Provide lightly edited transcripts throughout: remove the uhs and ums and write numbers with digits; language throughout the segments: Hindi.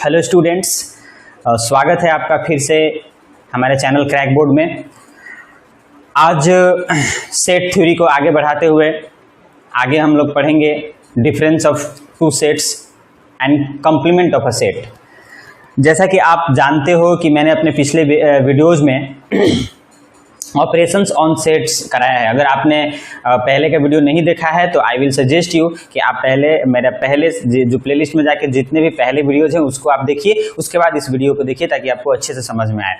हेलो स्टूडेंट्स, स्वागत है आपका फिर से हमारे चैनल क्रैक बोर्ड में। आज सेट थ्योरी को आगे बढ़ाते हुए आगे हम लोग पढ़ेंगे difference of two sets and complement of a set. जैसा कि आप जानते हो कि मैंने अपने पिछले वीडियोज़ में ऑपरेशंस ऑन सेट्स कराया है। अगर आपने पहले का वीडियो नहीं देखा है तो आई विल सजेस्ट यू कि आप मेरा पहले जो प्लेलिस्ट में जाके जितने भी पहले वीडियोज़ हैं उसको आप देखिए, उसके बाद इस वीडियो को देखिए ताकि आपको अच्छे से समझ में आए।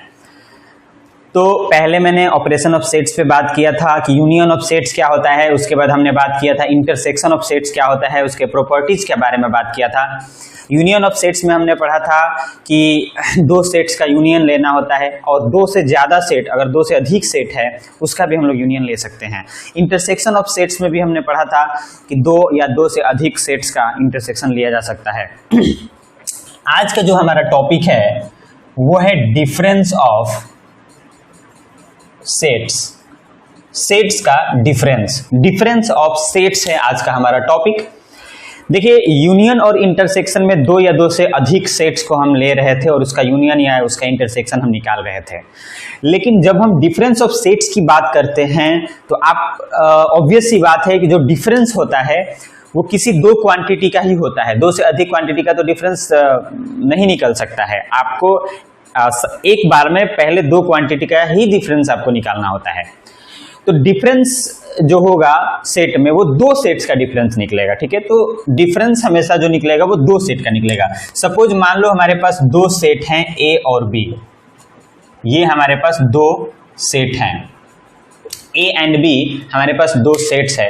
तो पहले मैंने ऑपरेशन ऑफ सेट्स पे बात किया था कि यूनियन ऑफ सेट्स क्या होता है, उसके बाद हमने बात किया था इंटरसेक्शन ऑफ सेट्स क्या होता है, उसके प्रॉपर्टीज़ के बारे में बात किया था। यूनियन ऑफ सेट्स में हमने पढ़ा था कि दो सेट्स का यूनियन लेना होता है और दो से ज़्यादा सेट, अगर दो से अधिक सेट है उसका भी हम लोग यूनियन ले सकते हैं। इंटरसेक्शन ऑफ सेट्स में भी हमने पढ़ा था कि दो या दो से अधिक सेट्स का इंटरसेक्शन लिया जा सकता है। आज का जो हमारा टॉपिक है वो है डिफरेंस ऑफ सेट्स का डिफरेंस ऑफ सेट्स है आज का हमारा टॉपिक। देखिए, यूनियन और इंटरसेक्शन में दो या दो से अधिक सेट्स को हम ले रहे थे और उसका यूनियन या उसका इंटरसेक्शन हम निकाल रहे थे। लेकिन जब हम डिफरेंस ऑफ सेट्स की बात करते हैं तो आप ऑब्वियस सी बात है कि जो डिफरेंस होता है वो किसी दो क्वांटिटी का ही होता है। दो से अधिक क्वांटिटी का तो डिफरेंस नहीं निकल सकता है। आपको एक बार में पहले दो क्वांटिटी का ही डिफरेंस आपको निकालना होता है। तो डिफरेंस जो होगा सेट में वो दो सेट्स का डिफरेंस निकलेगा, ठीक है। तो डिफरेंस हमेशा जो निकलेगा वो दो सेट का निकलेगा। सपोज मान लो हमारे पास दो सेट हैं ए और बी, ये हमारे पास दो सेट हैं ए एंड बी, हमारे पास दो सेट्स है।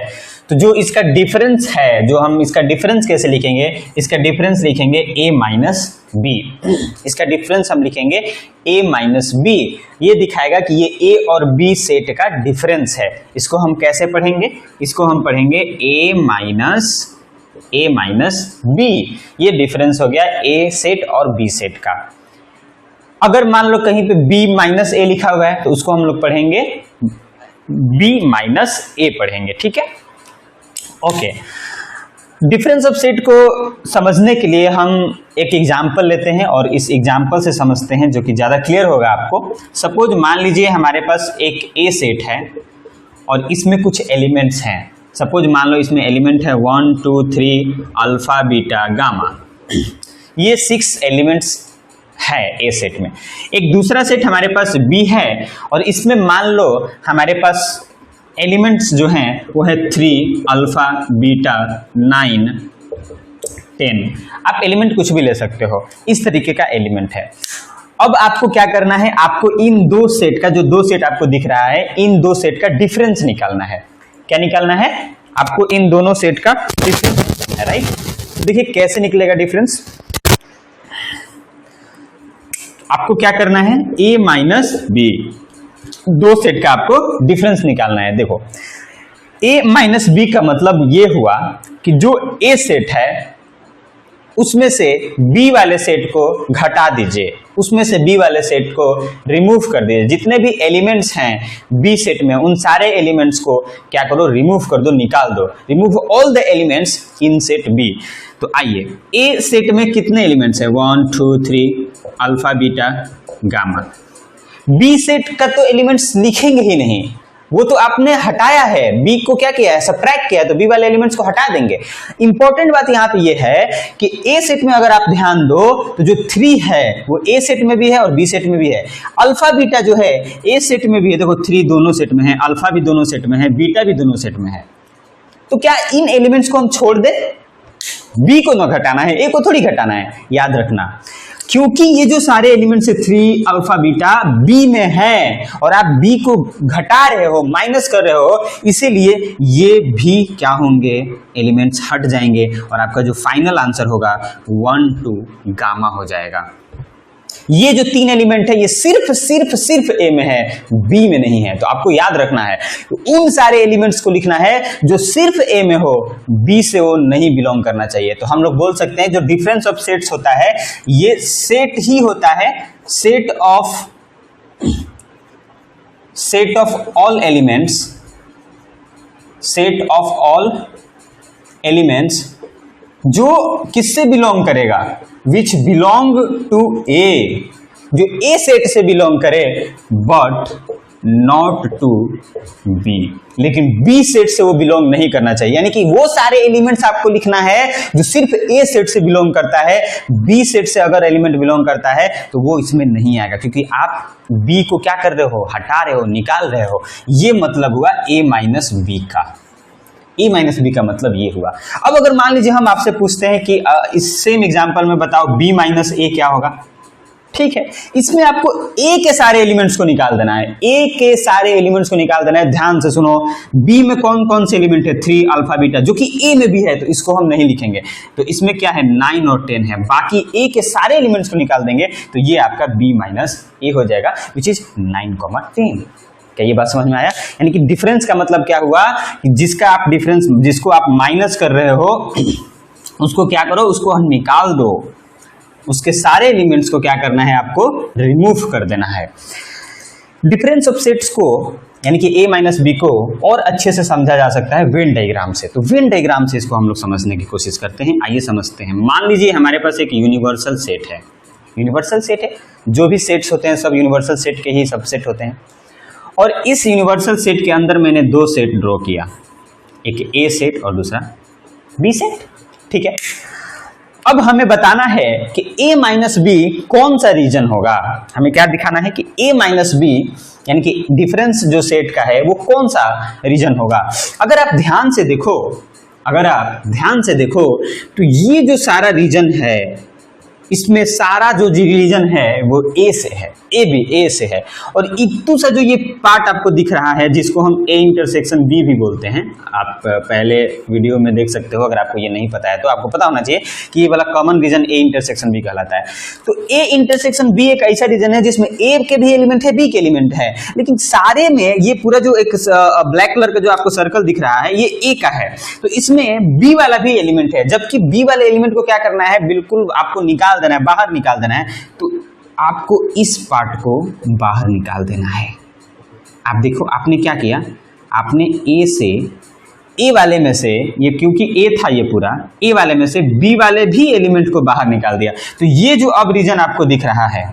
तो जो इसका डिफरेंस है, जो हम इसका डिफरेंस कैसे लिखेंगे, इसका डिफरेंस लिखेंगे a माइनस बी। इसका डिफरेंस हम लिखेंगे a माइनस बी। ये दिखाएगा कि ये a और b सेट का डिफरेंस है। इसको हम कैसे पढ़ेंगे, इसको हम पढ़ेंगे a माइनस b। ये डिफरेंस हो गया a सेट और b सेट का। अगर मान लो कहीं पे b माइनस a लिखा हुआ है तो उसको हम लोग पढ़ेंगे b माइनस a पढ़ेंगे, ठीक है। ओके, डिफरेंस ऑफ सेट को समझने के लिए हम एक एग्जाम्पल लेते हैं और इस एग्जाम्पल से समझते हैं जो कि ज़्यादा क्लियर होगा आपको। सपोज मान लीजिए हमारे पास एक ए सेट है और इसमें कुछ एलिमेंट्स हैं। सपोज मान लो इसमें एलिमेंट है 1 2 3 अल्फा बीटा गामा। ये 6 एलिमेंट्स है ए सेट में। एक दूसरा सेट हमारे पास बी है और इसमें मान लो हमारे पास एलिमेंट्स जो हैं वो है 3 अल्फा बीटा 9 10। आप एलिमेंट कुछ भी ले सकते हो, इस तरीके का एलिमेंट है। अब आपको क्या करना है, आपको इन दो सेट का, जो दो सेट आपको दिख रहा है, इन दो सेट का डिफरेंस निकालना है। क्या निकालना है आपको? इन दोनों सेट का डिफरेंस है, राइट। तो देखिए कैसे निकलेगा डिफरेंस। आपको क्या करना है, a माइनस बी, दो सेट का आपको डिफरेंस निकालना है। देखो a माइनस बी का मतलब ये हुआ कि जो a सेट है उसमें से b वाले सेट को घटा दीजिए, उसमें से b वाले सेट को रिमूव कर दीजिए। जितने भी एलिमेंट्स हैं b सेट में उन सारे एलिमेंट्स को क्या करो, रिमूव कर दो, निकाल दो। Remove all the elements in set b। तो आइए, a सेट में कितने एलिमेंट्स हैं, 1 2 3 alpha beta gamma. B set का तो एलिमेंट्स लिखेंगे ही नहीं, वो तो आपने हटाया है। बी को क्या किया है, सबट्रैक्ट किया है, तो बी वाले एलिमेंट्स को हटा देंगे। इंपॉर्टेंट बात यहाँ पे ये है कि ए सेट में अगर आप ध्यान दो तो जो 3 है वो ए सेट में भी है और बी सेट में भी है। अल्फा बीटा जो है ए सेट में भी है, देखो 3 दोनों सेट में है, अल्फा भी दोनों सेट में है, बीटा भी दोनों सेट में है। तो क्या इन एलिमेंट्स को हम छोड़ दे? बी को ना घटाना है, ए को थोड़ी घटाना है, याद रखना। क्योंकि ये जो सारे एलिमेंट्स है 3 अल्फा बीटा बी में है और आप बी को घटा रहे हो, माइनस कर रहे हो, इसीलिए ये भी क्या होंगे, एलिमेंट्स हट जाएंगे और आपका जो फाइनल आंसर होगा 1 2 गामा हो जाएगा। ये जो 3 एलिमेंट है ये सिर्फ ए में है, बी में नहीं है। तो आपको याद रखना है, तो उन सारे एलिमेंट्स को लिखना है जो सिर्फ ए में हो, बी से वो नहीं बिलोंग करना चाहिए। तो हम लोग बोल सकते हैं जो डिफरेंस ऑफ सेट्स होता है ये सेट ही होता है, सेट ऑफ ऑल एलिमेंट्स जो किससे बिलोंग करेगा, विच बिलोंग टू ए, जो ए सेट से बिलोंग करे बट नॉट टू बी, लेकिन बी सेट से वो बिलोंग नहीं करना चाहिए। यानी कि वो सारे एलिमेंट्स आपको लिखना है जो सिर्फ ए सेट से बिलोंग करता है, बी सेट से अगर एलिमेंट बिलोंग करता है तो वो इसमें नहीं आएगा, क्योंकि आप बी को क्या कर रहे हो, हटा रहे हो, निकाल रहे हो। ये मतलब हुआ ए माइनस बी का, ए माइनस बी का मतलब ये हुआ। अब अगर मान लीजिए हम आपसे पूछते हैं कि इस सेम एग्जांपल में बताओ बी माइनस ए क्या होगा, ठीक है, इसमें आपको ए के सारे एलिमेंट्स को निकाल देना है, ए के सारे एलिमेंट्स को निकाल देना है। ध्यान से सुनो, बी में कौन कौन से एलिमेंट है, 3 अल्फा बीटा, जो कि ए में भी है, तो इसको हम नहीं लिखेंगे। तो इसमें क्या है, 9 और 10 है, बाकी ए के सारे एलिमेंट्स को निकाल देंगे तो ये आपका बी माइनस ए हो जाएगा, विच इज 9,10। क्या ये बात समझ में आया? यानी कि डिफरेंस का मतलब क्या हुआ कि जिसका आप डिफरेंस, जिसको आप माइनस कर रहे हो उसको क्या करो, उसको हम निकाल दो, उसके सारे एलिमेंट्स को क्या करना है, आपको रिमूव कर देना है। डिफरेंस ऑफ सेट्स को यानी कि ए माइनस बी को और अच्छे से समझा जा सकता है वेन डायग्राम से। तो वेन डायग्राम से इसको हम लोग समझने की कोशिश करते हैं। आइए समझते हैं। मान लीजिए हमारे पास एक यूनिवर्सल सेट है, यूनिवर्सल सेट है, जो भी सेट्स होते हैं सब यूनिवर्सल सेट के ही सबसेट होते हैं। और इस यूनिवर्सल सेट के अंदर मैंने 2 सेट ड्रॉ किया, एक ए सेट और दूसरा बी सेट, ठीक है। अब हमें बताना है कि a माइनस बी कौन सा रीजन होगा। हमें क्या दिखाना है कि a माइनस बी यानी कि डिफरेंस जो सेट का है वो कौन सा रीजन होगा। अगर आप ध्यान से देखो, अगर आप ध्यान से देखो तो ये जो सारा रीजन है, इसमें सारा जो रीजन है वो ए से है, ए भी ए से है। और इतू सा जो ये पार्ट आपको दिख रहा है जिसको हम ए इंटरसेक्शन बी भी बोलते हैं, आप पहले वीडियो में देख सकते हो। अगर आपको ये नहीं पता है तो आपको पता होना चाहिए कि ये वाला common region A intersection B कहलाता है। तो ए इंटरसेक्शन बी एक ऐसा रीजन है जिसमें ए के भी एलिमेंट है, बी के एलिमेंट है, लेकिन सारे में ये पूरा जो एक ब्लैक कलर का जो आपको सर्कल दिख रहा है ये ए का है। तो इसमें बी वाला भी एलिमेंट है, जबकि बी वाले एलिमेंट को क्या करना है, बिल्कुल आपको निकाल देना है, बाहर निकाल देना है। तो आपको इस पार्ट को बाहर निकाल देना है। आप देखो आपने क्या किया, आपने ए से, ए वाले में से, ये क्योंकि ए था ये पूरा, ए वाले में से बी वाले भी एलिमेंट को बाहर निकाल दिया। तो ये जो अब रीजन आपको दिख रहा है,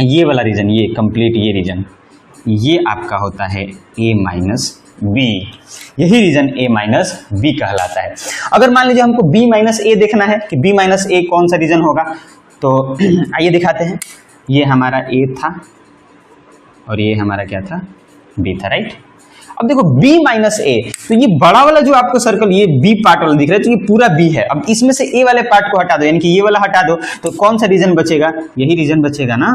ये वाला रीजन, ये कंप्लीट ये रीजन, ये आपका होता है ए माइनस बी। यही रीजन ए माइनस बी कहलाता है। अगर मान लीजिए हमको बी माइनस ए देखना है कि बी माइनस ए कौन सा रीजन होगा, तो आइए दिखाते हैं। ये हमारा ए था और ये हमारा क्या था, बी था, राइट। अब देखो b माइनस ए, तो ये बड़ा वाला जो आपको सर्कल ये b पार्ट वाला दिख रहा है, तो ये पूरा b है। अब इसमें से a वाले पार्ट को हटा दो, यानी कि ये वाला हटा दो, तो कौन सा रीजन बचेगा, यही रीजन बचेगा ना।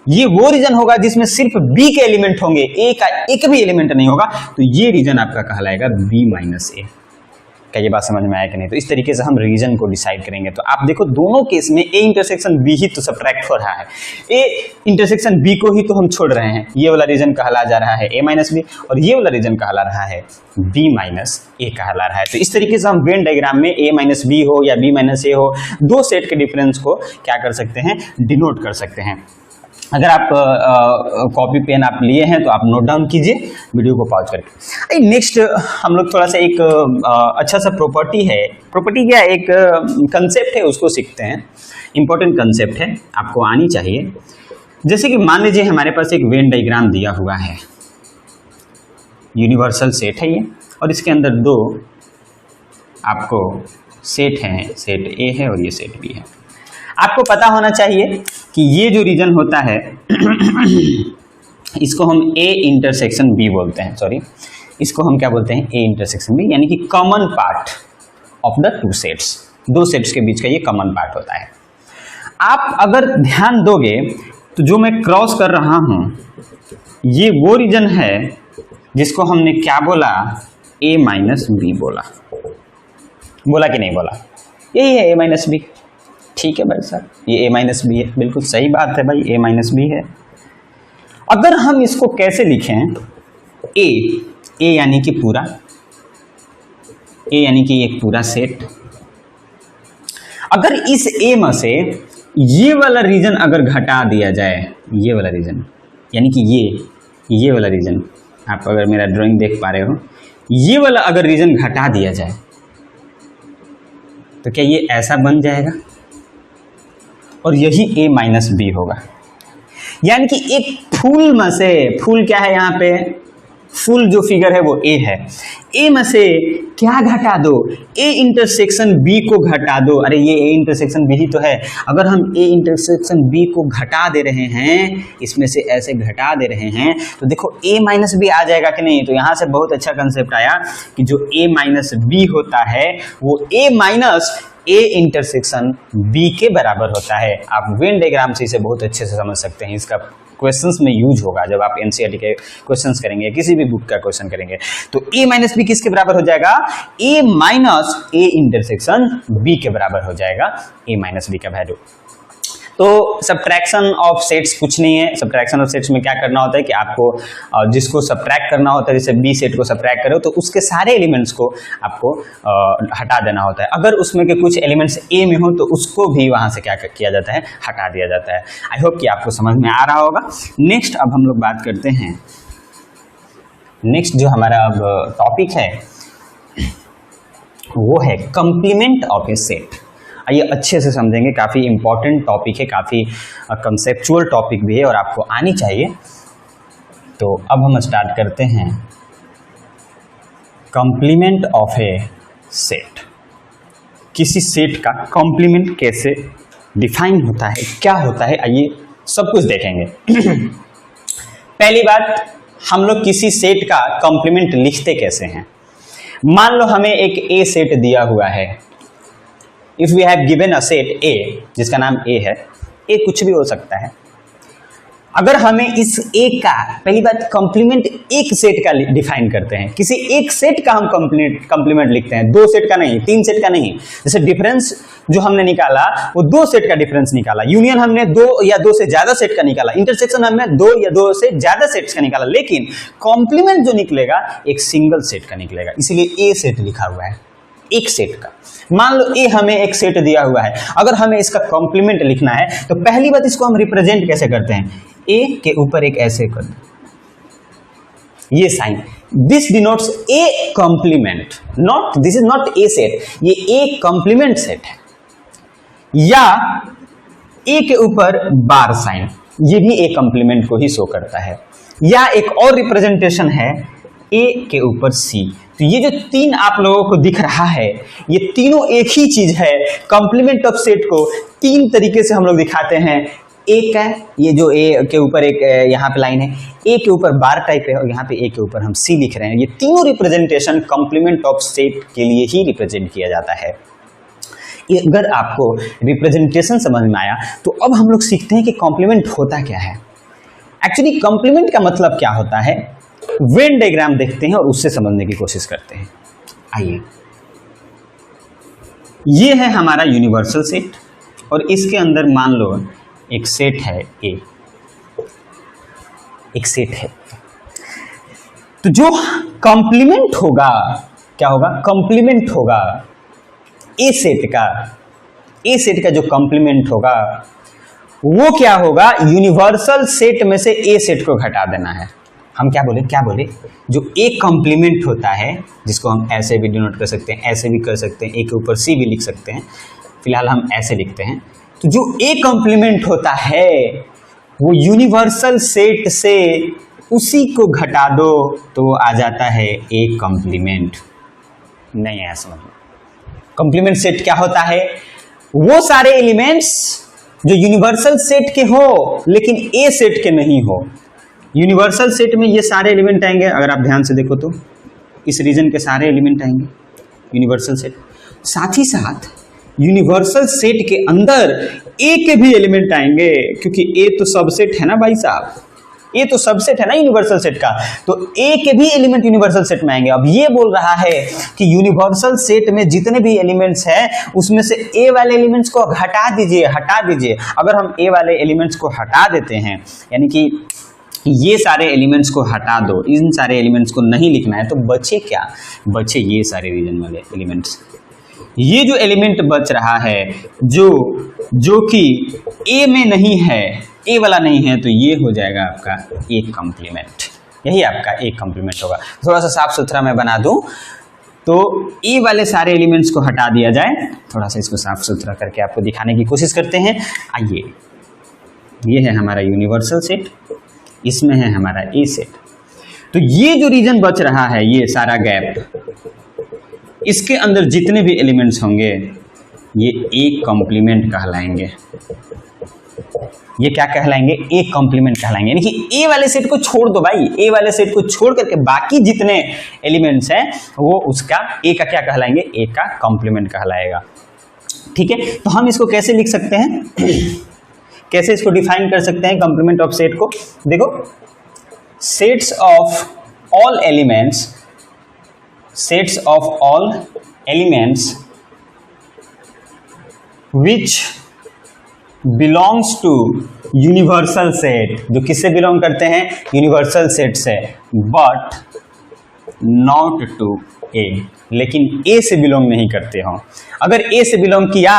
ये वो रीजन होगा जिसमें सिर्फ b के एलिमेंट होंगे, a का एक भी एलिमेंट नहीं होगा, तो ये रीजन आपका कहलाएगा b माइनस ए। क्या ये बात समझ में आया कि नहीं? तो इस तरीके से हम रीजन को डिसाइड करेंगे। तो आप देखो दोनों केस में ए इंटरसेक्शन बी ही तो सब्ट्रैक्ट हो रहा है, ए इंटरसेक्शन बी को ही तो हम छोड़ रहे हैं। ये वाला रीजन कहला जा रहा है ए माइनस बी, और ये वाला रीजन कहला रहा है बी माइनस ए कहला रहा है। तो इस तरीके से हम वेन डायग्राम में ए माइनस बी हो या बी माइनस ए हो, 2 सेट के डिफरेंस को क्या कर सकते हैं, डिनोट कर सकते हैं। अगर आप कॉपी पेन आप लिए हैं तो आप नोट डाउन कीजिए वीडियो को पॉज करके। नेक्स्ट हम लोग थोड़ा सा एक अच्छा सा प्रॉपर्टी है, प्रॉपर्टी क्या एक कंसेप्ट है, उसको सीखते हैं। इंपॉर्टेंट कंसेप्ट है, आपको आनी चाहिए। जैसे कि मान लीजिए हमारे पास एक वेन डायग्राम दिया हुआ है, यूनिवर्सल सेट है ये, और इसके अंदर 2 आपको सेट हैं, सेट ए है और ये सेट बी है। आपको पता होना चाहिए कि ये जो रीजन होता है इसको हम ए इंटरसेक्शन बी बोलते हैं, सॉरी इसको हम क्या बोलते हैं, ए इंटरसेक्शन बी, यानी कि common part of the 2 sets, 2 sets के बीच का ये कॉमन पार्ट होता है। आप अगर ध्यान दोगे तो जो मैं क्रॉस कर रहा हूं ये वो रीजन है जिसको हमने क्या बोला, ए माइनस बी बोला कि नहीं बोला, यही है ए माइनस बी। ठीक है भाई साहब, ये ए माइनस बी है, बिल्कुल सही बात है भाई, ए माइनस बी है। अगर हम इसको कैसे लिखें, ए यानी कि पूरा, ए यानी कि एक पूरा सेट। अगर इस ए में से ये वाला रीजन अगर घटा दिया जाए, ये वाला रीजन यानी कि ये वाला रीजन, आप अगर मेरा ड्राइंग देख पा रहे हो, ये वाला अगर रीजन घटा दिया जाए तो क्या ये ऐसा बन जाएगा और यही a माइनस बी होगा। यानी कि एक फुल में से, फुल क्या है यहाँ पे, फुल जो फिगर है वो a है, a में से क्या घटा दो, a इंटरसेक्शन b को घटा दो। अरे ये a इंटरसेक्शन b ही तो है, अगर हम a इंटरसेक्शन b को घटा दे रहे हैं, इसमें से ऐसे घटा दे रहे हैं, तो देखो a माइनस बी आ जाएगा कि नहीं। तो यहाँ से बहुत अच्छा कंसेप्ट आया कि जो a माइनस बी होता है वो a minus a intersection b के बराबर होता है। आप वेन डायग्राम से इसे बहुत अच्छे से समझ सकते हैं, इसका क्वेश्चंस में यूज होगा जब आप एनसीईआरटी के क्वेश्चंस करेंगे, किसी भी बुक का क्वेश्चन करेंगे। तो a माइनस बी किसके बराबर हो जाएगा, a minus a intersection b के बराबर हो जाएगा a माइनस बी का वैल्यू। तो सब्ट्रैक्शन ऑफ सेट्स कुछ नहीं है। सब्ट्रैक्शन ऑफ सेट्स में क्या करना होता है कि आपको जिसको सब्ट्रैक्ट करना होता है, जैसे बी सेट को सब्ट्रैक्ट करो तो उसके सारे एलिमेंट्स को आपको हटा देना होता है। अगर उसमें के कुछ एलिमेंट्स ए में हो तो उसको भी वहां से क्या किया जाता है, हटा दिया जाता है। आई होप कि आपको समझ में आ रहा होगा। नेक्स्ट अब हम लोग बात करते हैं, नेक्स्ट जो हमारा अब टॉपिक है वो है कंप्लीमेंट ऑफ ए सेट। आइए अच्छे से समझेंगे, काफ़ी इंपॉर्टेंट टॉपिक है, काफ़ी कंसेप्चुअल टॉपिक भी है और आपको आनी चाहिए। तो अब हम स्टार्ट करते हैं कंप्लीमेंट ऑफ ए सेट। किसी सेट का कंप्लीमेंट कैसे डिफाइन होता है, क्या होता है, आइए सब कुछ देखेंगे। पहली बात, हम लोग किसी सेट का कंप्लीमेंट लिखते कैसे हैं। मान लो हमें एक ए सेट दिया हुआ है, if we have given a set A, जिसका नाम ए है, ए कुछ भी हो सकता है। अगर हमें इस ए का, पहली बात कंप्लीमेंट एक सेट का डिफाइन करते हैं, किसी एक सेट का हम कंप्लीमेंट लिखते हैं, दो सेट का नहीं, तीन सेट का नहीं। जैसे डिफरेंस जो हमने निकाला वो दो सेट का डिफरेंस निकाला, यूनियन हमने दो या दो से ज्यादा सेट का निकाला, इंटरसेक्शन हमने दो या दो से ज्यादा सेट्स का निकाला, लेकिन कॉम्प्लीमेंट जो निकलेगा एक सिंगल सेट का निकलेगा, इसलिए ए सेट लिखा हुआ है, एक सेट का। मान लो ए हमें एक सेट दिया हुआ है, अगर हमें इसका कॉम्प्लीमेंट लिखना है तो पहली बात इसको हम रिप्रेजेंट कैसे करते हैं, ए के ऊपर एक ऐसे कर दो, ये sign, this denotes A complement, not this is not a set, ये ए कॉम्प्लीमेंट सेट है। या ए के ऊपर बार साइन, ये भी ए कॉम्प्लीमेंट को ही शो करता है। या एक और रिप्रेजेंटेशन है ए के ऊपर सी। तो ये जो तीन आप लोगों को दिख रहा है, ये तीनों एक ही चीज है। कंप्लीमेंट ऑफ सेट को तीन तरीके से हम लोग दिखाते हैं। एक है ये जो ए के ऊपर एक यहाँ पे लाइन है, ए के ऊपर बार टाइप है और यहाँ पे ए के ऊपर हम सी लिख रहे हैं। ये तीनों रिप्रेजेंटेशन कंप्लीमेंट ऑफ सेट के लिए ही रिप्रेजेंट किया जाता है। ये अगर आपको रिप्रेजेंटेशन समझ में आया तो अब हम लोग सीखते हैं कि कॉम्प्लीमेंट होता क्या है। एक्चुअली कॉम्प्लीमेंट का मतलब क्या होता है, वेन डायग्राम देखते हैं और उससे समझने की कोशिश करते हैं। आइए, ये है हमारा यूनिवर्सल सेट और इसके अंदर मान लो एक सेट है ए, एक सेट है। तो जो कंप्लीमेंट होगा क्या होगा, कंप्लीमेंट होगा ए सेट का, ए सेट का जो कंप्लीमेंट होगा वो क्या होगा, यूनिवर्सल सेट में से ए सेट को घटा देना है। हम क्या बोले, जो ए कॉम्प्लीमेंट होता है, जिसको हम ऐसे भी डिनोट कर सकते हैं, ऐसे भी कर सकते हैं, ए के ऊपर सी भी लिख सकते हैं, फिलहाल हम ऐसे लिखते हैं। तो जो ए कॉम्प्लीमेंट होता है वो यूनिवर्सल सेट से उसी को घटा दो तो वो आ जाता है ए कॉम्प्लीमेंट। नहीं आया समझ में? कॉम्प्लीमेंट सेट क्या होता है, वो सारे एलिमेंट्स जो यूनिवर्सल सेट के हो लेकिन ए सेट के नहीं हो। यूनिवर्सल सेट में ये सारे एलिमेंट आएंगे, अगर आप ध्यान से देखो तो इस रीजन के सारे एलिमेंट आएंगे यूनिवर्सल सेट। साथ ही साथ यूनिवर्सल सेट के अंदर ए के भी एलिमेंट आएंगे, क्योंकि ए तो सबसेट है ना भाई साहब, ए तो सबसेट है ना यूनिवर्सल सेट का, तो ए के भी एलिमेंट यूनिवर्सल सेट में आएंगे। अब ये बोल रहा है कि यूनिवर्सल सेट में जितने भी एलिमेंट्स हैं उसमें से ए वाले एलिमेंट्स को हटा दीजिए। अगर हम ए वाले एलिमेंट्स को हटा देते हैं, यानी कि ये सारे एलिमेंट्स को हटा दो, इन सारे एलिमेंट्स को नहीं लिखना है, तो बचे क्या, बचे ये सारे रीजन वाले एलिमेंट्स। ये जो एलिमेंट बच रहा है जो कि ए में नहीं है, ए वाला नहीं है, तो ये हो जाएगा आपका ए कॉम्प्लीमेंट। यही आपका ए कॉम्प्लीमेंट होगा। थोड़ा सा साफ सुथरा मैं बना दूं, तो ए वाले सारे एलिमेंट्स को हटा दिया जाए। थोड़ा सा इसको साफ सुथरा करके आपको दिखाने की कोशिश करते हैं। आइए, ये है हमारा यूनिवर्सल सेट, इसमें है हमारा ए सेट। तो ये जो रीजन बच रहा है, ये सारा गैप, इसके अंदर जितने भी एलिमेंट्स होंगे ये ए कॉम्प्लीमेंट कहलाएंगे। ये क्या कहलाएंगे? ए कॉम्प्लीमेंट कहलाएंगे। यानी कि ए वाले सेट को छोड़ दो भाई, ए वाले सेट को छोड़ करके बाकी जितने एलिमेंट्स हैं वो उसका ए का क्या कहलाएंगे? ए का कॉम्प्लीमेंट कहलाएगा। ठीक है, तो हम इसको कैसे लिख सकते हैं? कैसे इसको डिफाइन कर सकते हैं कॉम्प्लीमेंट ऑफ सेट को? देखो, sets of all elements, sets of all elements which belongs to universal set, जो किससे बिलोंग करते हैं? यूनिवर्सल सेट से, बट नॉट टू ए, लेकिन ए से बिलोंग नहीं करते हो। अगर ए से बिलोंग किया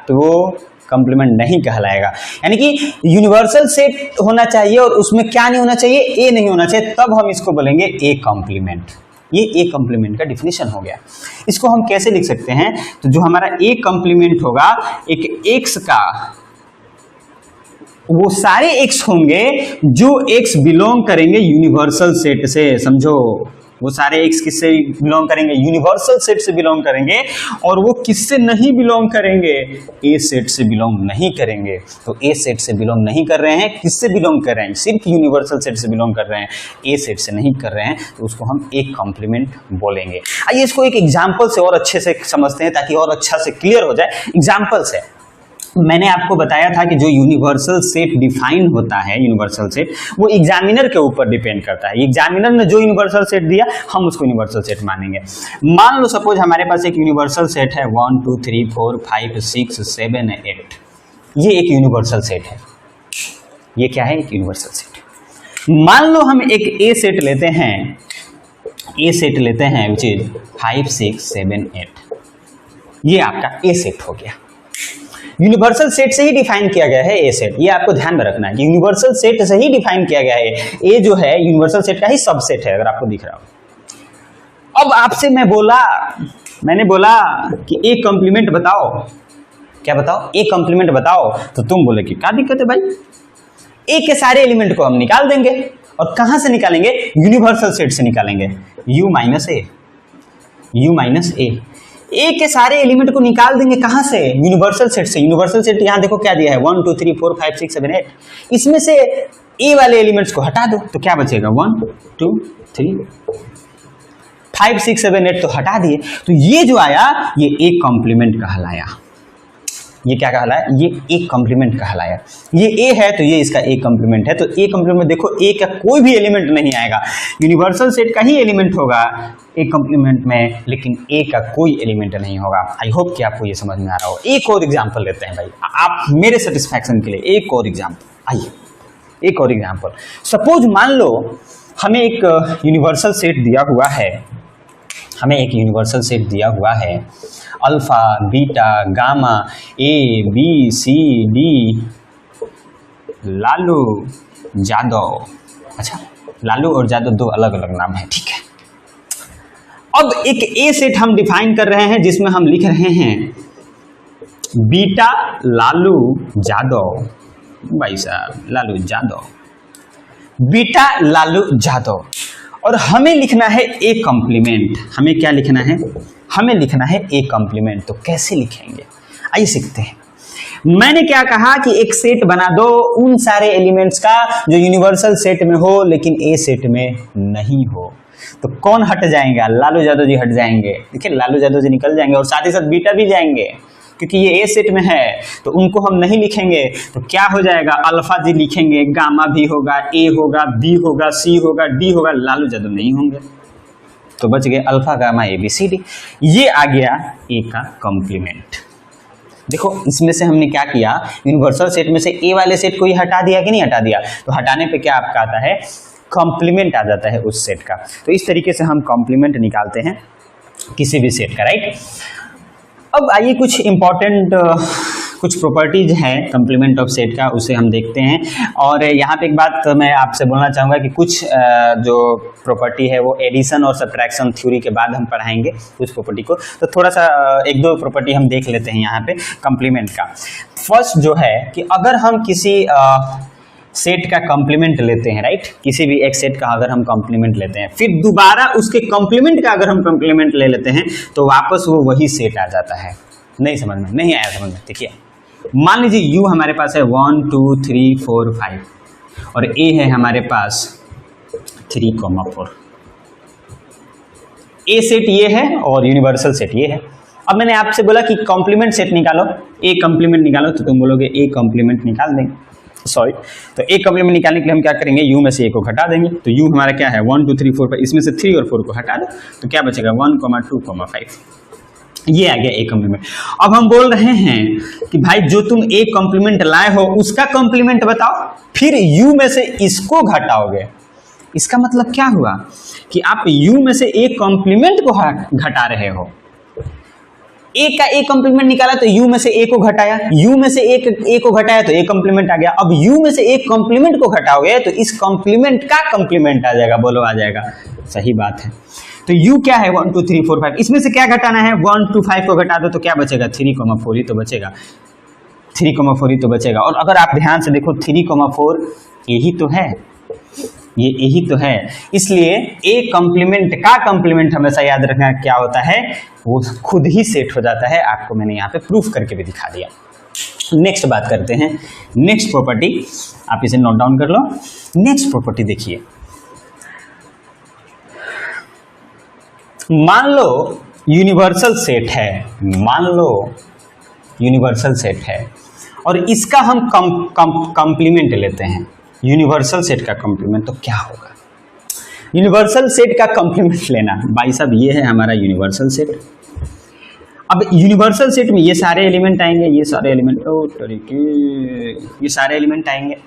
तो वो कॉम्प्लीमेंट नहीं कहलाएगा। यानी कि यूनिवर्सल सेट होना चाहिए और उसमें क्या नहीं होना चाहिए? ए नहीं होना चाहिए, तब हम इसको बोलेंगे ए कॉम्प्लीमेंट। ये ए कॉम्प्लीमेंट का डिफिनेशन हो गया। इसको हम कैसे लिख सकते हैं? तो जो हमारा ए कॉम्प्लीमेंट होगा, एक एक्स का, वो सारे एक्स होंगे जो एक्स बिलोंग करेंगे यूनिवर्सल सेट से। समझो, वो सारे एक्स किससे बिलोंग करेंगे? यूनिवर्सल सेट से बिलोंग करेंगे। और वो किससे नहीं बिलोंग करेंगे? ए सेट से बिलोंग नहीं करेंगे। तो ए सेट से बिलोंग नहीं कर रहे हैं, किससे बिलोंग कर रहे हैं? सिर्फ यूनिवर्सल सेट से बिलोंग कर रहे हैं, ए सेट से नहीं कर रहे हैं, तो उसको हम एक कॉम्प्लीमेंट बोलेंगे। आइए इसको एक एग्जाम्पल से और अच्छे से समझते हैं ताकि और अच्छा से क्लियर हो जाए। एग्जाम्पल से मैंने आपको बताया था कि जो यूनिवर्सल सेट डिफाइन होता है, यूनिवर्सल सेट, वो एग्जामिनर के ऊपर डिपेंड करता है। एग्जामिनर ने जो यूनिवर्सल सेट दिया हम उसको यूनिवर्सल सेट मानेंगे। मान लो सपोज हमारे पास एक यूनिवर्सल सेट है 1 2 3 4 5 6 7 8। ये एक यूनिवर्सल सेट है। ये क्या है? एक यूनिवर्सल सेट। मान लो हम एक ए सेट लेते हैं, ए सेट लेते हैं विच इज 5 6 7 8। ये आपका ए सेट हो गया। यूनिवर्सल सेट से ही डिफाइन किया गया है ए सेट। ये आपको ध्यान में रखना है कि यूनिवर्सल सेट से ही डिफाइन किया गया है। ए जो है यूनिवर्सल सेट का ही सबसेट है, अगर आपको दिख रहा हो। अब आपसे मैंने बोला कि ए कॉम्प्लीमेंट बताओ। क्या बताओ? ए कॉम्प्लीमेंट बताओ। तो तुम बोले कि क्या दिक्कत है भाई, ए के सारे एलिमेंट को हम निकाल देंगे। और कहां से निकालेंगे? यूनिवर्सल सेट से निकालेंगे। U minus A, U minus A, A के सारे एलिमेंट को निकाल देंगे। कहां से? यूनिवर्सल सेट से। यूनिवर्सल सेट यहां देखो क्या दिया है, 1 2 3 4 5 6 7 8। इसमें से ए वाले एलिमेंट्स को हटा दो तो क्या बचेगा? 1 2 3 5 6 7 8 तो हटा दिए। तो ये जो आया ये ए कॉम्प्लीमेंट कहलाया। ये क्या कहलाया? ये ए कॉम्प्लीमेंट कहलाया। ये ए है तो ये इसका ए कॉम्प्लीमेंट है। तो ए कॉम्प्लीमेंट देखो, ए का कोई भी एलिमेंट नहीं आएगा, यूनिवर्सल सेट का ही एलिमेंट होगा ए कॉम्प्लीमेंट में, लेकिन ए का कोई एलिमेंट नहीं होगा। आई होप कि आपको ये समझ में आ रहा हो। एक और एग्जांपल लेते हैं भाई, आप मेरे सेटिस्फैक्शन के लिए एक और एग्जांपल। आइए एक और एग्जांपल। सपोज मान लो हमें एक यूनिवर्सल सेट दिया हुआ है, हमें एक यूनिवर्सल सेट दिया हुआ है, alpha beta gamma A B C D Lalu Jadav. अच्छा, लालू और जादव दो अलग अलग नाम है, ठीक है। अब एक ए सेट हम डिफाइन कर रहे हैं जिसमें हम लिख रहे हैं बीटा लालू जादव। भाई साहब, लालू जादव, बीटा लालू जादव, और हमें लिखना है ए कॉम्प्लीमेंट। हमें क्या लिखना है? हमें लिखना है ए कॉम्प्लीमेंट। तो कैसे लिखेंगे? आइए सीखते हैं। मैंने क्या कहा कि एक सेट बना दो उन सारे एलिमेंट्स का जो यूनिवर्सल सेट में हो लेकिन ए सेट में नहीं हो। तो कौन हट जाएंगे? लालू यादव जी हट जाएंगे। देखिए, लालू यादव जी निकल जाएंगे और साथ ही साथ बीटा भी जाएंगे क्योंकि ये ए सेट में है, तो उनको हम नहीं लिखेंगे। तो क्या हो जाएगा? अल्फा जी लिखेंगे, गामा भी होगा, ए होगा, बी होगा, सी होगा, डी होगा, लालू यादव नहीं होंगे। तो बच गए alpha gamma A B C D. ये आ गया ए का कॉम्प्लीमेंट। देखो, इसमें से हमने क्या किया, यूनिवर्सल सेट में से ए वाले सेट को ही हटा दिया कि नहीं हटा दिया? तो हटाने पे क्या आपका आता है? कॉम्प्लीमेंट आ जाता है उस सेट का। तो इस तरीके से हम कॉम्प्लीमेंट निकालते हैं किसी भी सेट का, राइट। अब आइए कुछ इंपॉर्टेंट कुछ प्रॉपर्टीज हैं कंप्लीमेंट ऑफ सेट का, उसे हम देखते हैं। और यहाँ पे एक बात मैं आपसे बोलना चाहूँगा कि कुछ जो प्रॉपर्टी है वो एडिशन और सब्ट्रैक्शन थ्योरी के बाद हम पढ़ाएंगे कुछ प्रॉपर्टी को, तो थोड़ा सा एक दो प्रॉपर्टी हम देख लेते हैं यहाँ पे कंप्लीमेंट का। फर्स्ट जो है कि अगर हम किसी सेट का कॉम्प्लीमेंट लेते हैं, राइट, किसी भी एक सेट का अगर हम कॉम्प्लीमेंट लेते हैं, फिर दोबारा उसके कॉम्प्लीमेंट का अगर हम कॉम्प्लीमेंट ले लेते हैं तो वापस वो वही सेट आ जाता है। नहीं समझ में, नहीं आया समझ में? देखिए मान लीजिए U हमारे पास है 1 2 3 4 5 और A है हमारे पास 3,4। A सेट ये है और यूनिवर्सल सेट ये है। अब मैंने आपसे बोला कि कॉम्प्लीमेंट सेट निकालो, A कॉम्प्लीमेंट निकालो, तो तुम बोलोगे A कॉम्प्लीमेंट निकाल देंगे, सॉरी, तो A कॉम्प्लीमेंट निकालने के लिए हम क्या करेंगे, U में से A को घटा देंगे। तो U हमारा क्या है 1 2 3 4 5, इसमें से 3 और 4 को हटा दो तो क्या बचेगा 1, 2, 5। ये आ गया A कॉम्प्लीमेंट। अब हम बोल रहे हैं कि भाई जो तुम A कॉम्प्लीमेंट लाए हो उसका कॉम्प्लीमेंट बताओ, फिर U में से इसको घटाओगे। इसका मतलब क्या हुआ कि आप U में से A कॉम्प्लीमेंट को घटा रहे हो। A का A कॉम्प्लीमेंट निकाला तो U में से A को घटाया, U में से A को घटाया तो A कॉम्प्लीमेंट आ गया। अब U में से A कॉम्प्लीमेंट को घटाओगे तो इस कॉम्प्लीमेंट का कॉम्प्लीमेंट आ जाएगा, बोलो आ जाएगा, सही बात है। तो U क्या है 1 2 3 4 5, इसमें से क्या घटाना है 1 2 5 को घटा दो तो क्या बचेगा 3,4 ही तो बचेगा, 3,4 ही तो बचेगा। और अगर आप ध्यान से देखो 3,4 यही तो है, ये यही तो है, इसलिए A कॉम्प्लीमेंट का कॉम्प्लीमेंट हमेशा याद रखना क्या होता है, वो खुद ही सेट हो जाता है। आपको मैंने यहाँ पे प्रूफ करके भी दिखा दिया। नेक्स्ट बात करते हैं, नेक्स्ट प्रॉपर्टी, आप इसे नोट डाउन कर लो। नेक्स्ट प्रॉपर्टी देखिए, मान लो यूनिवर्सल सेट है, मान लो यूनिवर्सल सेट है और इसका हम कॉम्प्लीमेंट लेते हैं, यूनिवर्सल सेट का कॉम्प्लीमेंट, तो क्या होगा। यूनिवर्सल सेट का कॉम्प्लीमेंट लेना, भाई साहब ये है हमारा यूनिवर्सल सेट। अब यूनिवर्सल सेट में ये सारे एलिमेंट आएंगे, ये सारे एलिमेंट, ये सारे एलिमेंट आएंगे,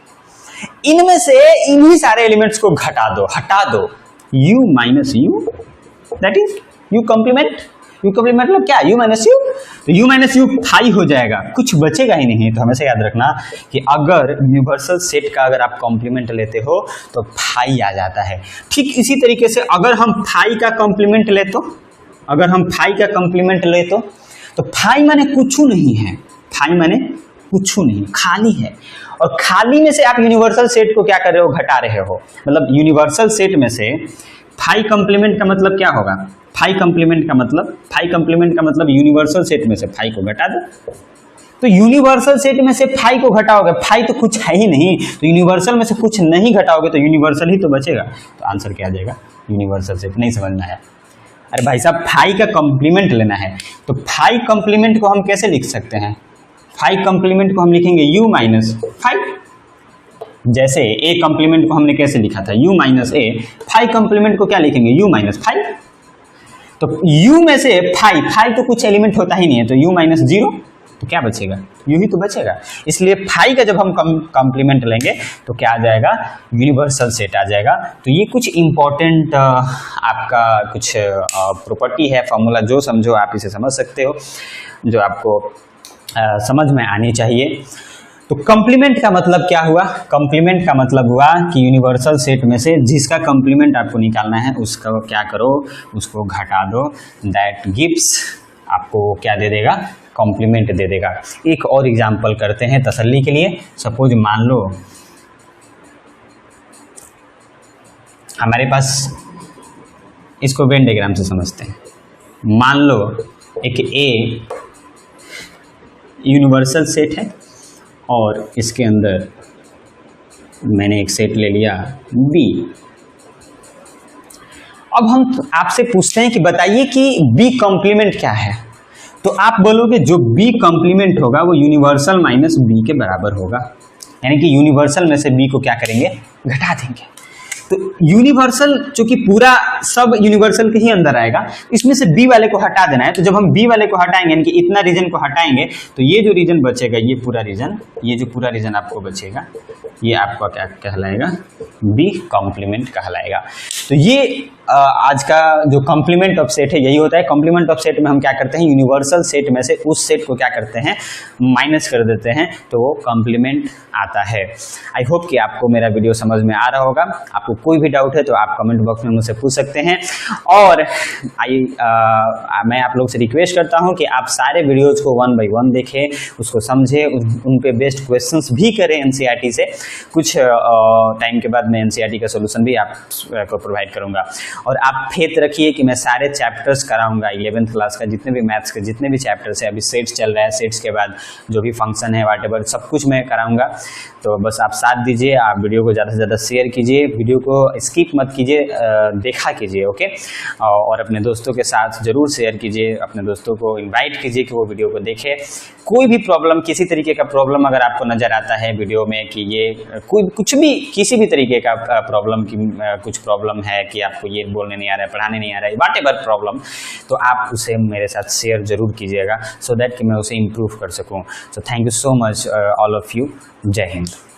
इनमें से इन्हीं सारे एलिमेंट्स को हटा दो, U minus U, that is U complement. U complement मतलब क्या, U माइनस U, तो U माइनस U 5 हो जाएगा, कुछ बचेगा ही नहीं। तो हमेशा याद रखना कि अगर यूनिवर्सल सेट का अगर आप कॉम्प्लीमेंट लेते हो तो 5 आ जाता है। ठीक इसी तरीके से अगर हम 5 का कॉम्प्लीमेंट ले तो, अगर हम 5 का कॉम्प्लीमेंट ले तो 5 माने कुछ नहीं है, 5 माने कुछ नहीं, खाली है। और खाली में से आप यूनिवर्सल सेट को क्या कर रहे हो, घटा रहे हो। मतलब यूनिवर्सल सेट में से 5 कॉम्प्लीमेंट का मतलब क्या होगा, 5 कॉम्प्लीमेंट का मतलब यूनिवर्सल सेट में से 5 को घटा दो। तो यूनिवर्सल सेट में से 5 को घटाओगे, 5 तो कुछ है ही नहीं, तो यूनिवर्सल में से कुछ नहीं घटाओगे तो यूनिवर्सल ही तो बचेगा। तो आंसर क्या आ जाएगा, यूनिवर्सल सेट। नहीं समझ में आया? अरे भाई साहब 5 का कॉम्प्लीमेंट लेना है, तो 5 कॉम्प्लीमेंट को हम कैसे लिख सकते हैं, 5 कॉम्प्लीमेंट को हम लिखेंगे U माइनस 5। जैसे A कॉम्प्लीमेंट को हमने कैसे लिखा था, U माइनस A, 5 कॉम्प्लीमेंट को क्या लिखेंगे, U माइनस 5। तो U में से 5 तो कुछ एलिमेंट होता ही नहीं है, तो U माइनस 0, तो क्या बचेगा, U ही तो बचेगा। इसलिए 5 का जब हम कॉम्प्लीमेंट लेंगे तो क्या आ जाएगा, यूनिवर्सल सेट आ जाएगा। तो ये कुछ इंपॉर्टेंट आपका कुछ प्रॉपर्टी है, फॉर्मूला जो समझो आप इसे समझ सकते हो, जो आपको समझ में आनी चाहिए। तो कॉम्प्लीमेंट का मतलब क्या हुआ, कॉम्प्लीमेंट का मतलब हुआ कि यूनिवर्सल सेट में से जिसका कॉम्प्लीमेंट आपको निकालना है उसका क्या करो, उसको घटा दो, दैट गिव्स आपको क्या दे देगा, कॉम्प्लीमेंट दे देगा। एक और एग्जांपल करते हैं तसल्ली के लिए। सपोज मान लो हमारे पास, इसको वेन डायग्राम से समझते हैं, मान लो एक A यूनिवर्सल सेट है और इसके अंदर मैंने एक सेट ले लिया B। अब हम आपसे पूछते हैं कि बताइए कि B कॉम्प्लीमेंट क्या है, तो आप बोलोगे जो B कॉम्प्लीमेंट होगा वो यूनिवर्सल माइनस B के बराबर होगा, यानी कि यूनिवर्सल में से B को क्या करेंगे, घटा देंगे। तो यूनिवर्सल चूंकि पूरा सब यूनिवर्सल के ही अंदर आएगा, इसमें से B वाले को हटा देना है। तो जब हम B वाले को हटाएंगे, यानी कि इतना रीजन को हटाएंगे, तो ये जो रीजन बचेगा, ये पूरा रीजन, ये जो पूरा रीजन आपको बचेगा, ये आपका क्या कहलाएगा, B कॉम्प्लीमेंट कहलाएगा। तो ये आज का जो कॉम्प्लीमेंट ऑफ सेट है यही होता है। कॉम्प्लीमेंट ऑफ सेट में हम क्या करते हैं, यूनिवर्सल सेट में से उस सेट को क्या करते हैं, माइनस कर देते हैं, तो वो कॉम्प्लीमेंट आता है। आई होप कि आपको मेरा वीडियो समझ में आ रहा होगा। आपको कोई भी डाउट है तो आप कमेंट बॉक्स में मुझसे पूछ सकते हैं। और मैं आप लोग से रिक्वेस्ट करता हूं कि आप सारे वीडियोज को 1 बाय 1 देखें, उसको समझें, उन पे बेस्ड क्वेश्चंस भी करें एनसीईआरटी से। कुछ टाइम के बाद मैं एनसीईआरटी का सोल्यूशन भी आपको प्रोवाइड करूंगा। और आप फेथ रखिए कि मैं सारे चैप्टर्स कराऊंगा 11th क्लास का, जितने भी मैथ्स के जितने भी चैप्टर्स है, अभी सेट्स चल रहा है, सेट्स के बाद जो भी फंक्शन है व्हाटएवर सब कुछ मैं कराऊंगा। तो बस आप साथ दीजिए, आप वीडियो को ज़्यादा से ज़्यादा शेयर कीजिए, वीडियो को स्किप मत कीजिए, देखा कीजिए, ओके। और अपने दोस्तों के साथ ज़रूर शेयर कीजिए, अपने दोस्तों को इनवाइट कीजिए कि वो वीडियो को देखें। कोई भी प्रॉब्लम, किसी तरीके का प्रॉब्लम अगर आपको नज़र आता है वीडियो में कि ये कोई कुछ भी किसी भी तरीके का प्रॉब्लम की कुछ प्रॉब्लम है कि आपको ये बोलने नहीं आ रहा है, पढ़ाने नहीं आ रहा है, व्हाटएवर प्रॉब्लम, तो आप उसे मेरे साथ शेयर जरूर कीजिएगा, सो दैट कि मैं उसे इम्प्रूव कर सकूँ। So thank you so much all of you. जय हिंद।